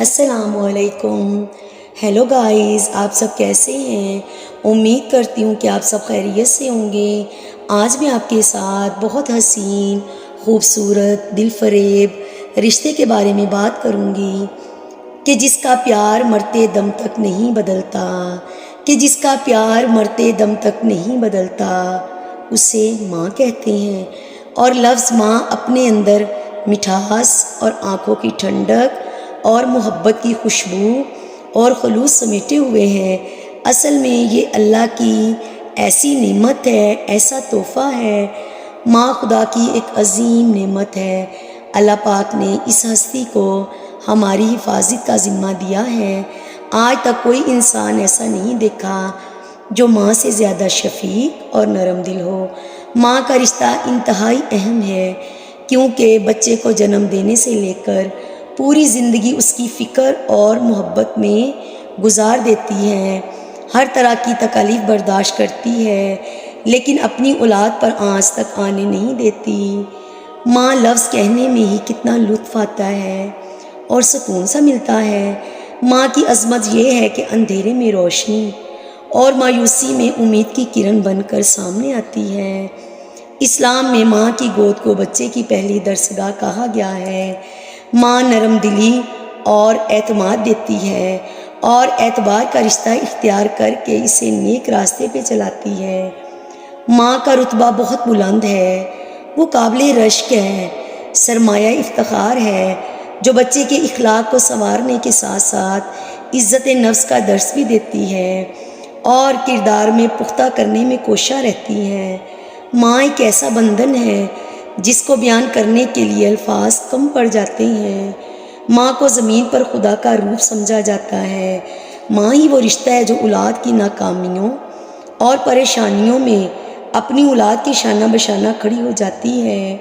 السلام علیکم۔ Hello guys, آپ سب کیسے ہیں؟ امید کرتی ہوں کہ آپ سب خیریت سے ہوں گے۔ آج میں آپ کے ساتھ بہت حسین، خوبصورت، دل فریب رشتے کے بارے میں بات کروں گی کہ جس کا پیار مرتے دم تک نہیں بدلتا، کہ جس کا پیار مرتے دم تک نہیں بدلتا، اسے ماں کہتے ہیں۔ اور لفظ ماں اپنے اندر مٹھاس اور آنکھوں کی ٹھنڈک اور محبت کی خوشبو اور خلوص سمیٹے ہوئے ہیں۔ اصل میں یہ اللہ کی ایسی نعمت ہے، ایسا تحفہ ہے۔ ماں خدا کی ایک عظیم نعمت ہے۔ اللہ پاک نے اس ہستی کو ہماری حفاظت کا ذمہ دیا ہے۔ آج تک کوئی انسان ایسا نہیں دیکھا جو ماں سے زیادہ شفیق اور نرم دل ہو۔ ماں کا رشتہ انتہائی اہم ہے، کیونکہ بچے کو جنم دینے سے لے کر پوری زندگی اس کی فکر اور محبت میں گزار دیتی ہے، ہر طرح کی تکالیف برداشت کرتی ہے، لیکن اپنی اولاد پر آنچ تک آنے نہیں دیتی۔ ماں لفظ کہنے میں ہی کتنا لطف آتا ہے اور سکون سا ملتا ہے۔ ماں کی عظمت یہ ہے کہ اندھیرے میں روشنی اور مایوسی میں امید کی کرن بن کر سامنے آتی ہے۔ اسلام میں ماں کی گود کو بچے کی پہلی درسگاہ کہا گیا ہے۔ ماں نرم دلی اور اعتماد دیتی ہے اور اعتبار کا رشتہ اختیار کر کے اسے نیک راستے پہ چلاتی ہے۔ ماں کا رتبہ بہت بلند ہے، وہ قابل رشک ہے، سرمایہ افتخار ہے، جو بچے کے اخلاق کو سنوارنے کے ساتھ ساتھ عزت نفس کا درس بھی دیتی ہے اور کردار میں پختہ کرنے میں کوشاں رہتی ہے۔ ماں ایک ایسا بندھن ہے جس کو بیان کرنے کے لیے الفاظ کم پڑ جاتے ہیں۔ ماں کو زمین پر خدا کا روپ سمجھا جاتا ہے۔ ماں ہی وہ رشتہ ہے جو اولاد کی ناکامیوں اور پریشانیوں میں اپنی اولاد کے شانہ بشانہ کھڑی ہو جاتی ہے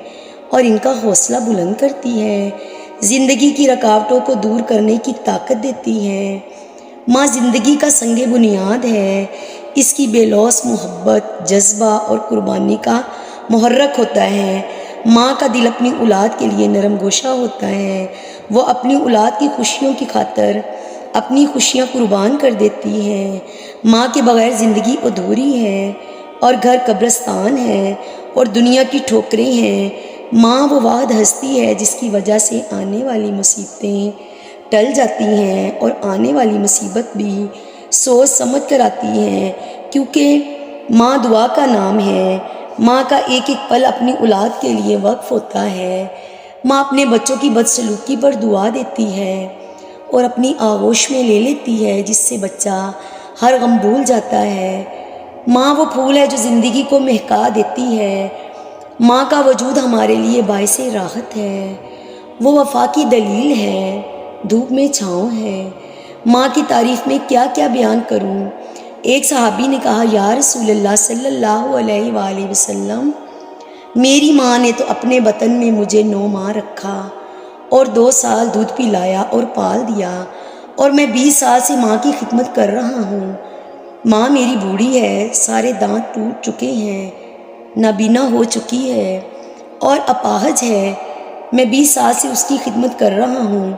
اور ان کا حوصلہ بلند کرتی ہے، زندگی کی رکاوٹوں کو دور کرنے کی طاقت دیتی ہے۔ ماں زندگی کا سنگ بنیاد ہے، اس کی بے لوث محبت، جذبہ اور قربانی کا محرک ہوتا ہے۔ ماں کا دل اپنی اولاد کے لیے نرم گوشہ ہوتا ہے، وہ اپنی اولاد کی خوشیوں کی خاطر اپنی خوشیاں قربان کر دیتی ہے۔ ماں کے بغیر زندگی ادھوری ہے اور گھر قبرستان ہے اور دنیا کی ٹھوکریں ہیں۔ ماں وہ واحد ہستی ہے جس کی وجہ سے آنے والی مصیبتیں ٹل جاتی ہیں اور آنے والی مصیبت بھی سوچ سمجھ کر آتی ہیں، کیونکہ ماں دعا کا نام ہے۔ ماں کا ایک ایک پل اپنی اولاد کے لیے وقف ہوتا ہے۔ ماں اپنے بچوں کی بدسلوکی پر دعا دیتی ہے اور اپنی آغوش میں لے لیتی ہے، جس سے بچہ ہر غم بھول جاتا ہے۔ ماں وہ پھول ہے جو زندگی کو مہکا دیتی ہے۔ ماں کا وجود ہمارے لیے باعث راحت ہے، وہ وفا کی دلیل ہے، دھوپ میں چھاؤں ہے۔ ماں کی تعریف میں کیا کیا بیان کروں۔ ایک صحابی نے کہا، یا رسول اللہ صلی اللہ علیہ وآلہ وسلم، میری ماں نے تو اپنے بطن میں مجھے 9 ماہ رکھا اور 2 سال دودھ پلایا اور پال دیا، اور میں 20 سال سے ماں کی خدمت کر رہا ہوں۔ ماں میری بوڑھی ہے، سارے دانت ٹوٹ چکے ہیں، نابینا ہو چکی ہے اور اپاہج ہے۔ میں 20 سال سے اس کی خدمت کر رہا ہوں،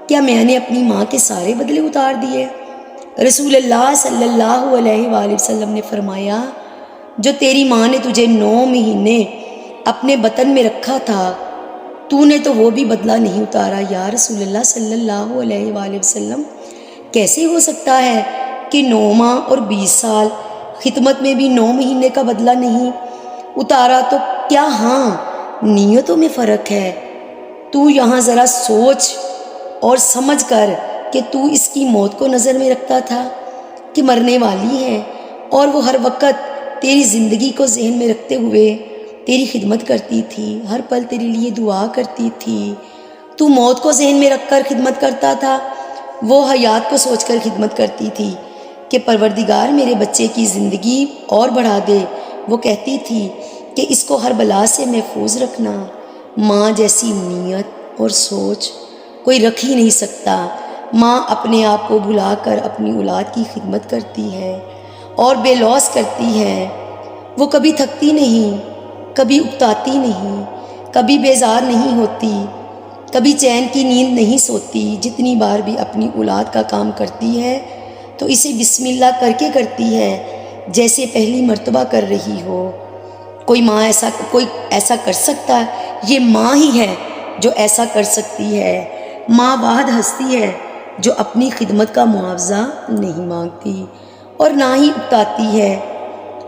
کیا میں نے اپنی ماں کے سارے بدلے اتار دیے؟ رسول اللہ صلی اللہ علیہ وآلہ وسلم نے فرمایا، جو تیری ماں نے تجھے 9 مہینے اپنے بطن میں رکھا تھا، تو نے تو وہ بھی بدلہ نہیں اتارا۔ یا رسول اللہ صلی اللہ علیہ وآلہ وسلم، کیسے ہو سکتا ہے کہ 9 ماہ اور 20 سال خدمت میں بھی 9 مہینے کا بدلہ نہیں اتارا؟ تو کیا ہاں، نیتوں میں فرق ہے؟ تو یہاں ذرا سوچ اور سمجھ کر کہ تو اس کی موت کو نظر میں رکھتا تھا کہ مرنے والی ہے، اور وہ ہر وقت تیری زندگی کو ذہن میں رکھتے ہوئے تیری خدمت کرتی تھی، ہر پل تیرے لیے دعا کرتی تھی۔ تو موت کو ذہن میں رکھ کر خدمت کرتا تھا، وہ حیات کو سوچ کر خدمت کرتی تھی کہ پروردگار میرے بچے کی زندگی اور بڑھا دے۔ وہ کہتی تھی کہ اس کو ہر بلا سے محفوظ رکھنا۔ ماں جیسی نیت اور سوچ کوئی رکھ ہی نہیں سکتا۔ ماں اپنے آپ کو بھلا کر اپنی اولاد کی خدمت کرتی ہے اور بے لوث کرتی ہے۔ وہ کبھی تھکتی نہیں، کبھی اکتاتی نہیں، کبھی بیزار نہیں ہوتی۔ کبھی چین کی نیند نہیں سوتی، جتنی بار بھی اپنی اولاد کا کام کرتی ہے تو اسے بسم اللہ کر کے کرتی ہے جیسے پہلی مرتبہ کر رہی ہو۔ کوئی ایسا کر سکتا ہے؟ یہ ماں ہی ہے جو ایسا کر سکتی ہے۔ ماں واحد ہستی ہے جو اپنی خدمت کا معاوضہ نہیں مانگتی اور نہ ہی اکتاتی ہے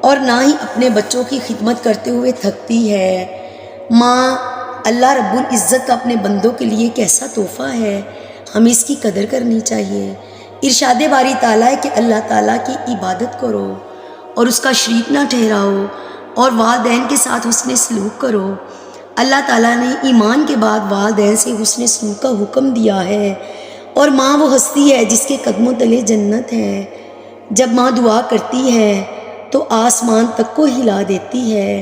اور نہ ہی اپنے بچوں کی خدمت کرتے ہوئے تھکتی ہے۔ ماں اللہ رب العزت کا اپنے بندوں کے لیے کیسا تحفہ ہے، ہمیں اس کی قدر کرنی چاہیے۔ ارشاد باری تعالیٰ ہے کہ اللہ تعالیٰ کی عبادت کرو اور اس کا شریک نہ ٹھہراؤ اور والدین کے ساتھ حسن سلوک کرو۔ اللہ تعالیٰ نے ایمان کے بعد والدین سے حسن سلوک کا حکم دیا ہے، اور ماں وہ ہستی ہے جس کے قدموں تلے جنت ہے۔ جب ماں دعا کرتی ہے تو آسمان تک کو ہلا دیتی ہے۔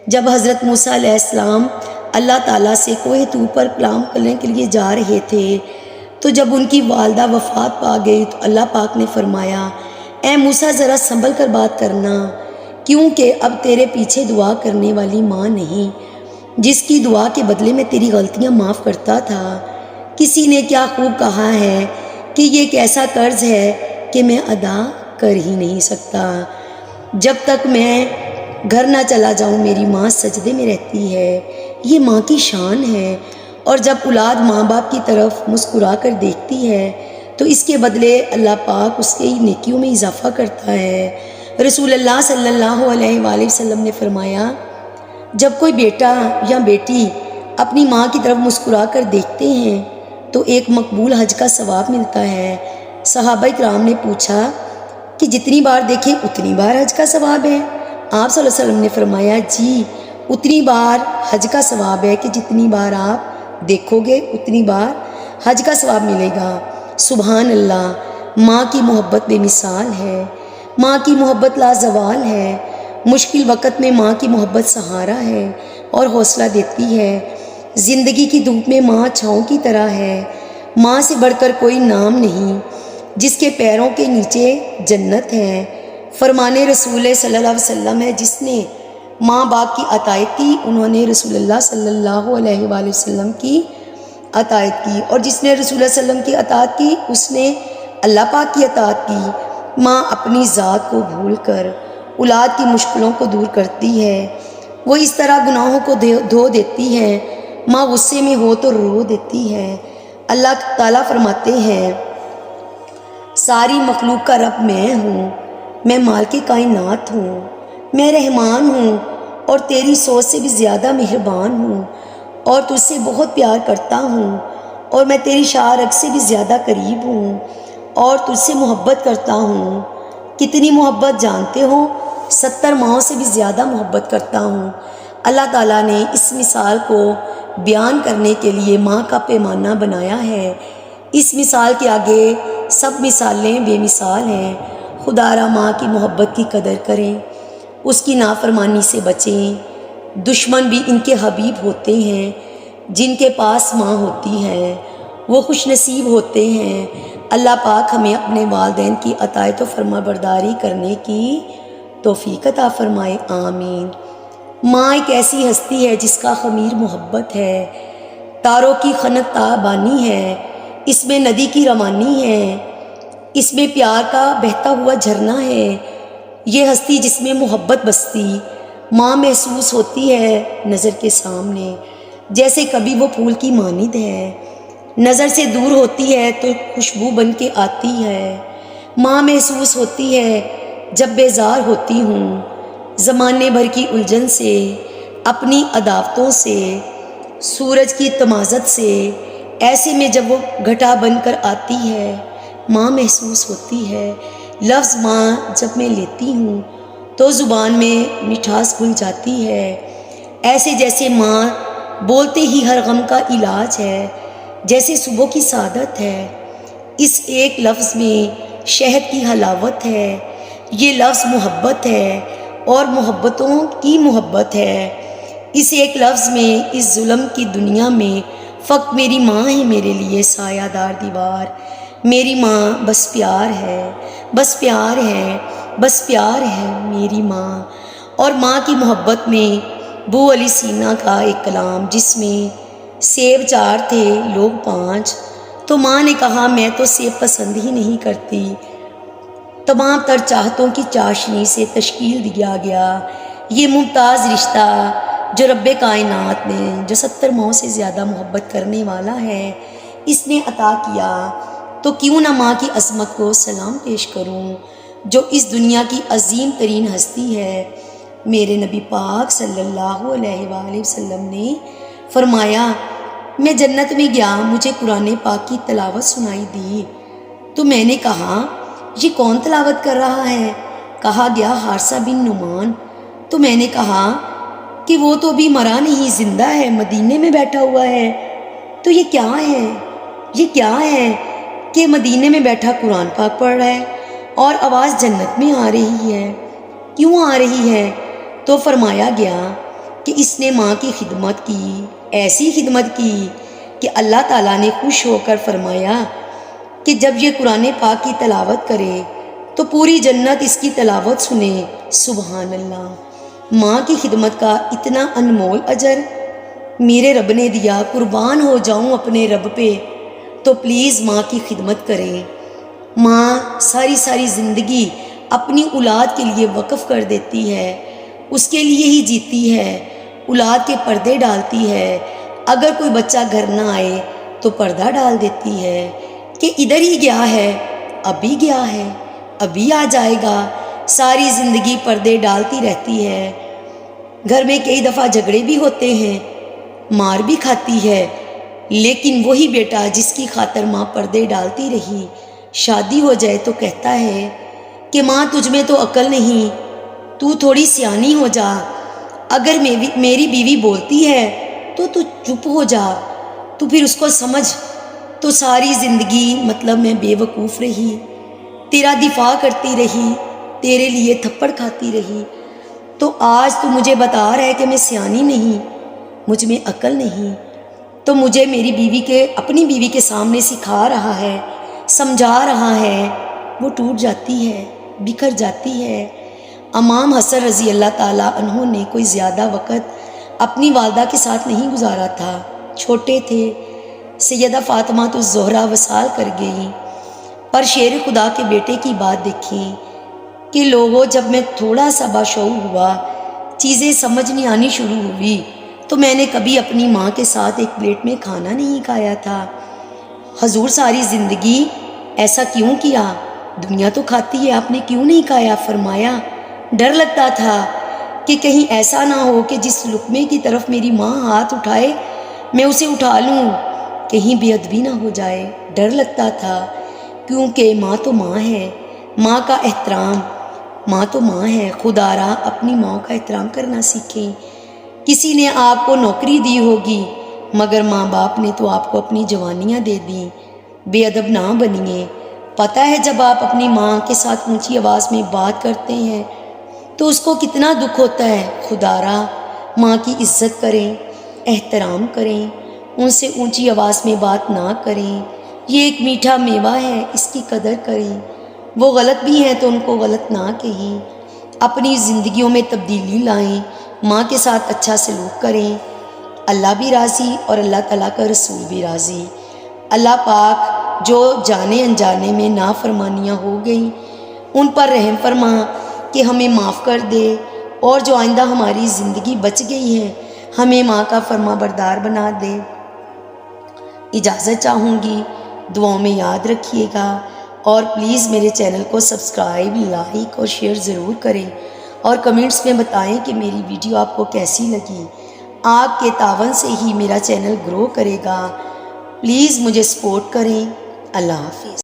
جب حضرت موسیٰ علیہ السلام اللہ تعالیٰ سے کوہ طور پر کلام کرنے کے لیے جا رہے تھے تو جب ان کی والدہ وفات پا گئی تو اللہ پاک نے فرمایا، اے موسیٰ ذرا سنبھل کر بات کرنا، کیونکہ اب تیرے پیچھے دعا کرنے والی ماں نہیں جس کی دعا کے بدلے میں تیری غلطیاں معاف کرتا تھا۔ کسی نے کیا خوب کہا ہے کہ یہ ایک ایسا قرض ہے کہ میں ادا کر ہی نہیں سکتا۔ جب تک میں گھر نہ چلا جاؤں میری ماں سجدے میں رہتی ہے، یہ ماں کی شان ہے۔ اور جب اولاد ماں باپ کی طرف مسکرا کر دیکھتی ہے تو اس کے بدلے اللہ پاک اس کی نیکیوں میں اضافہ کرتا ہے۔ رسول اللہ صلی اللہ علیہ وآلہ وسلم نے فرمایا، جب کوئی بیٹا یا بیٹی اپنی ماں کی طرف مسکرا کر دیکھتے ہیں تو ایک مقبول حج کا ثواب ملتا ہے۔ صحابہ کرام نے پوچھا کہ جتنی بار دیکھیں اتنی بار حج کا ثواب ہے؟ آپ صلی اللہ علیہ وسلم نے فرمایا، جی اتنی بار حج کا ثواب ہے کہ جتنی بار آپ دیکھو گے اتنی بار حج کا ثواب ملے گا۔ سبحان اللہ، ماں کی محبت بے مثال ہے، ماں کی محبت لازوال ہے۔ مشکل وقت میں ماں کی محبت سہارا ہے اور حوصلہ دیتی ہے۔ زندگی کی دھوپ میں ماں چھاؤں کی طرح ہے۔ ماں سے بڑھ کر کوئی نام نہیں جس کے پیروں کے نیچے جنت ہے۔ فرمان رسول صلی اللہ علیہ وسلم ہے، جس نے ماں باپ کی اطاعت کی انہوں نے رسول اللہ صلی اللہ علیہ وآلہ وسلم کی اطاعت کی، اور جس نے رسول اللہ صلی اللہ علیہ وسلم کی اطاعت کی اس نے اللہ پاک کی اطاعت کی۔ ماں اپنی ذات کو بھول کر اولاد کی مشکلوں کو دور کرتی ہے۔ وہ اس طرح گناہوں کو دھو دیتی ہے، ماں غصے میں ہو تو رو دیتی ہے۔ اللہ تعالیٰ فرماتے ہیں، ساری مخلوق کا رب میں ہوں، میں مالک کائنات ہوں، میں رحمان ہوں اور تیری سوچ سے بھی زیادہ مہربان ہوں، اور تجھ سے بہت پیار کرتا ہوں، اور میں تیری شاہ رگ سے بھی زیادہ قریب ہوں اور تجھ سے محبت کرتا ہوں۔ کتنی محبت جانتے ہو؟ 70 ماؤں سے بھی زیادہ محبت کرتا ہوں۔ اللہ تعالیٰ نے اس مثال کو بیان کرنے کے لیے ماں کا پیمانہ بنایا ہے۔ اس مثال کے آگے سب مثالیں بے مثال ہیں۔ خدا را ماں کی محبت کی قدر کریں، اس کی نافرمانی سے بچیں۔ دشمن بھی ان کے حبیب ہوتے ہیں، جن کے پاس ماں ہوتی ہے وہ خوش نصیب ہوتے ہیں۔ اللہ پاک ہمیں اپنے والدین کی اطاعت و فرما برداری کرنے کی توفیق عطا فرمائے، آمین۔ ماں ایک ایسی ہستی ہے جس کا خمیر محبت ہے، تاروں کی خنک تابانی ہے، اس میں ندی کی روانی ہے، اس میں پیار کا بہتا ہوا جھرنا ہے۔ یہ ہستی جس میں محبت بستی، ماں محسوس ہوتی ہے نظر کے سامنے، جیسے کبھی وہ پھول کی مانند ہے، نظر سے دور ہوتی ہے تو خوشبو بن کے آتی ہے۔ ماں محسوس ہوتی ہے جب بیزار ہوتی ہوں زمانے بھر کی الجھن سے، اپنی عداوتوں سے، سورج کی تمازت سے، ایسے میں جب وہ گھٹا بن کر آتی ہے ماں محسوس ہوتی ہے۔ لفظ ماں جب میں لیتی ہوں تو زبان میں مٹھاس گھل جاتی ہے، ایسے جیسے ماں بولتے ہی ہر غم کا علاج ہے، جیسے صبح کی سعادت ہے۔ اس ایک لفظ میں شہد کی حلاوت ہے۔ یہ لفظ محبت ہے اور محبتوں کی محبت ہے۔ اس ایک لفظ میں اس ظلم کی دنیا میں فقط میری ماں ہے میرے لیے سایہ دار دیوار۔ میری ماں بس پیار ہے، بس پیار ہے، بس پیار ہے میری ماں۔ اور ماں کی محبت میں بو علی سینا کا ایک کلام جس میں سیب 4 تھے، لوگ 5۔ تو ماں نے کہا میں تو سیب پسند ہی نہیں کرتی۔ تمام تر چاہتوں کی چاشنی سے تشکیل دیا گیا یہ ممتاز رشتہ جو رب کائنات نے، جو 70 ماؤں سے زیادہ محبت کرنے والا ہے، اس نے عطا کیا۔ تو کیوں نہ ماں کی عظمت کو سلام پیش کروں جو اس دنیا کی عظیم ترین ہستی ہے۔ میرے نبی پاک صلی اللہ علیہ وآلہ وسلم نے فرمایا، میں جنت میں گیا، مجھے قرآن پاک کی تلاوت سنائی دی۔ تو میں نے کہا یہ کون تلاوت کر رہا ہے؟ کہا گیا حارثہ بن نعمان۔ تو میں نے کہا کہ وہ تو ابھی مرا نہیں، زندہ ہے، مدینے میں بیٹھا ہوا ہے۔ تو یہ کیا ہے کہ مدینے میں بیٹھا قرآن پاک پڑھ رہا ہے اور آواز جنت میں آ رہی ہے؟ کیوں آ رہی ہے؟ تو فرمایا گیا کہ اس نے ماں کی خدمت کی، ایسی خدمت کی کہ اللہ تعالیٰ نے خوش ہو کر فرمایا کہ جب یہ قرآن پاک کی تلاوت کرے تو پوری جنت اس کی تلاوت سنے۔ سبحان اللہ، ماں کی خدمت کا اتنا انمول اجر میرے رب نے دیا، قربان ہو جاؤں اپنے رب پہ۔ تو پلیز ماں کی خدمت کریں۔ ماں ساری زندگی اپنی اولاد کے لیے وقف کر دیتی ہے، اس کے لیے ہی جیتی ہے، اولاد کے پردے ڈالتی ہے۔ اگر کوئی بچہ گھر نہ آئے تو پردہ ڈال دیتی ہے کہ ادھر ہی گیا ہے، ابھی گیا ہے، ابھی آ جائے گا۔ ساری زندگی پردے ڈالتی رہتی ہے۔ گھر میں کئی دفعہ جھگڑے بھی ہوتے ہیں، مار بھی کھاتی ہے، لیکن وہی بیٹا جس کی خاطر ماں پردے ڈالتی رہی، شادی ہو جائے تو کہتا ہے کہ ماں تجھ میں تو عقل نہیں، تو تھوڑی سیانی ہو جا، اگر میری بیوی بولتی ہے تو چپ ہو جا، تو پھر اس کو سمجھ۔ تو ساری زندگی مطلب میں بے وقوف رہی، تیرا دفاع کرتی رہی، تیرے لیے تھپڑ کھاتی رہی، تو آج تو مجھے بتا رہا ہے کہ میں سیانی نہیں، مجھ میں عقل نہیں۔ تو مجھے اپنی بیوی کے سامنے سکھا رہا ہے، سمجھا رہا ہے، وہ ٹوٹ جاتی ہے، بکھر جاتی ہے۔ امام حسن رضی اللہ تعالیٰ عنہ نے کوئی زیادہ وقت اپنی والدہ کے ساتھ نہیں گزارا تھا، چھوٹے تھے۔ سیدہ فاطمہ الزہرا وصال کر گئی، پر شیر خدا کے بیٹے کی بات دیکھیں کہ لوگوں، جب میں تھوڑا سا باشعور ہوا، چیزیں سمجھنے آنی شروع ہوئی، تو میں نے کبھی اپنی ماں کے ساتھ ایک پلیٹ میں کھانا نہیں کھایا تھا۔ حضور ساری زندگی ایسا کیوں کیا؟ دنیا تو کھاتی ہے، آپ نے کیوں نہیں کھایا؟ فرمایا ڈر لگتا تھا کہ کہیں ایسا نہ ہو کہ جس لقمے کی طرف میری ماں ہاتھ اٹھائے میں اسے اٹھا لوں، کہیں بے ادبی نہ ہو جائے۔ ڈر لگتا تھا، کیونکہ ماں تو ماں ہے، ماں کا احترام، ماں تو ماں ہے۔ خدا را اپنی ماں کا احترام کرنا سیکھیں۔ کسی نے آپ کو نوکری دی ہوگی، مگر ماں باپ نے تو آپ کو اپنی جوانیاں دے دیں۔ بے ادب نہ بنیے۔ پتہ ہے جب آپ اپنی ماں کے ساتھ اونچی آواز میں بات کرتے ہیں تو اس کو کتنا دکھ ہوتا ہے۔ خدا را ماں کی عزت کریں، احترام کریں، ان سے اونچی آواز میں بات نہ کریں۔ یہ ایک میٹھا میوہ ہے، اس کی قدر کریں۔ وہ غلط بھی ہیں تو ان کو غلط نہ کہیں، اپنی زندگیوں میں تبدیلی لائیں، ماں کے ساتھ اچھا سلوک کریں۔ اللہ بھی راضی اور اللہ تعالیٰ کا رسول بھی راضی۔ اللہ پاک جو جانے انجانے میں نافرمانیاں ہو گئیں ان پر رحم فرما کہ ہمیں معاف کر دے، اور جو آئندہ ہماری زندگی بچ گئی ہے ہمیں ماں کا فرما بردار بنا دے۔ اجازت چاہوں گی، دعاؤں میں یاد رکھیے گا، اور پلیز میرے چینل کو سبسکرائب، لائک اور شیئر ضرور کریں، اور کمنٹس میں بتائیں کہ میری ویڈیو آپ کو کیسی لگی۔ آپ کے تعاون سے ہی میرا چینل گرو کرے گا۔ پلیز مجھے سپورٹ کریں۔ اللہ حافظ۔